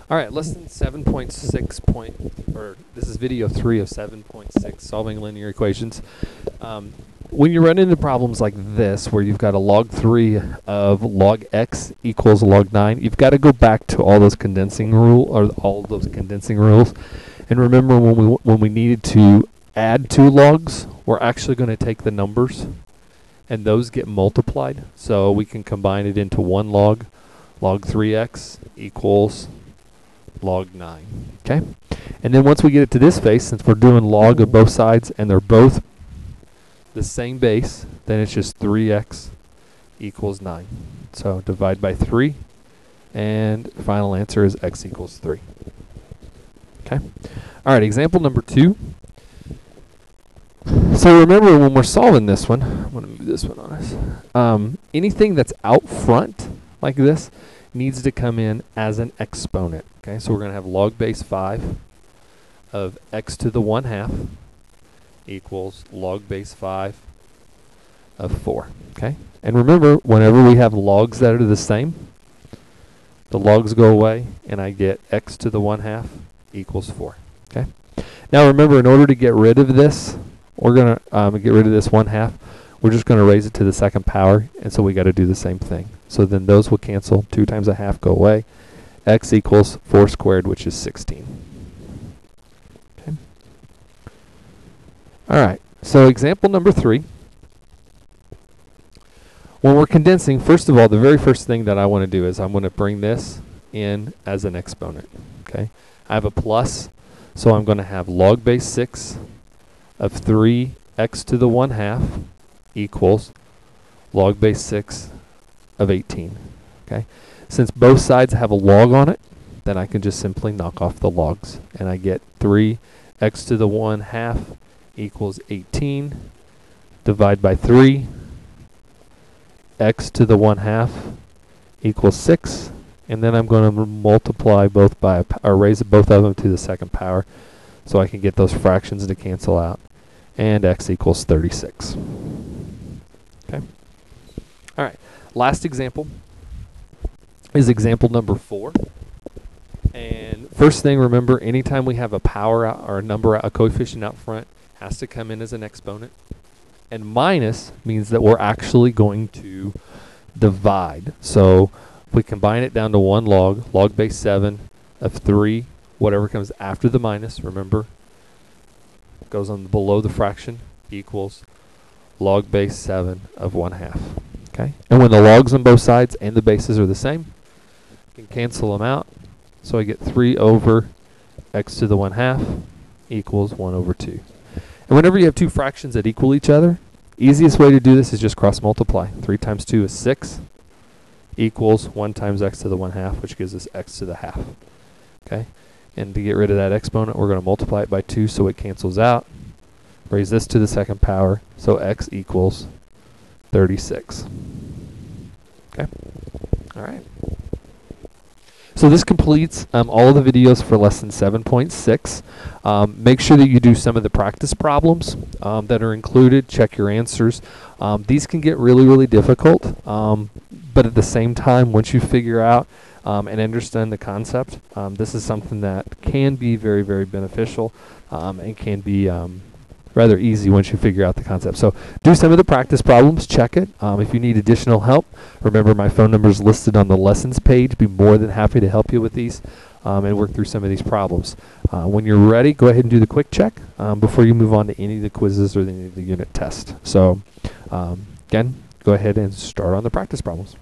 All right, lesson 7.6 or this is video 3 of 7.6, solving linear equations. When you run into problems like this, where you've got a log 3 of log x equals log 9, you've got to go back to all those condensing rules. And remember, when we needed to add two logs, we're actually going to take the numbers, and those get multiplied. So we can combine it into one log. Log 3x equals log 9. Okay? And then once we get it to this base, since we're doing log of both sides and they're both the same base, then it's just 3x equals 9. So divide by 3, and final answer is x equals 3. Okay? All right, example number 2. So remember, when we're solving this one, I'm going to move this one on us. Anything that's out front like this needs to come in as an exponent. Okay, so we're going to have log base 5 of x to the 1/2 equals log base 5 of 4. Okay, and remember, whenever we have logs that are the same, the logs go away, and I get x to the 1/2 equals 4. Okay. Now remember, in order to get rid of this, we're going to get rid of this 1/2. We're just going to raise it to the second power, and so we got to do the same thing. So then those will cancel. 2 times 1/2 go away. X equals 4 squared, which is 16. Okay. All right. So example number 3. When we're condensing, first of all, the very first thing that I want to do is I'm going to bring this in as an exponent. Okay. I have a plus, so I'm going to have log base 6 of 3x to the 1/2 equals log base 6 of 18. Okay. Since both sides have a log on it, then I can just simply knock off the logs, and I get 3x to the 1/2 equals 18. Divide by 3. X to the 1/2 equals 6, and then I'm going to multiply both by or raise both of them to the second power, so I can get those fractions to cancel out, and x equals 36. Okay. All right. Last example is example number 4. And first thing, remember, anytime we have a power out or a number, a coefficient out front, has to come in as an exponent. And minus means that we're actually going to divide. So if we combine it down to one log base 7 of 3, whatever comes after the minus, remember, goes on below the fraction, equals log base 7 of 1/2. Okay? And when the logs on both sides and the bases are the same, you can cancel them out. So I get 3 over x to the 1/2 equals 1 over 2. And whenever you have two fractions that equal each other, easiest way to do this is just cross multiply. 3 times 2 is 6 equals 1 times x to the 1/2, which gives us x to the 1/2. Okay? And to get rid of that exponent, we're going to multiply it by 2 so it cancels out. Raise this to the second power, so x equals 36. Okay? All right. So this completes all of the videos for lesson 7.6. Make sure that you do some of the practice problems that are included. Check your answers. These can get really, really difficult, but at the same time, once you figure out and understand the concept, this is something that can be very, very beneficial and can be rather easy once you figure out the concept. So do some of the practice problems, check it. If you need additional help, remember my phone number is listed on the lessons page. Be more than happy to help you with these and work through some of these problems. When you're ready, go ahead and do the quick check before you move on to any of the quizzes or any of the unit tests. So again, go ahead and start on the practice problems.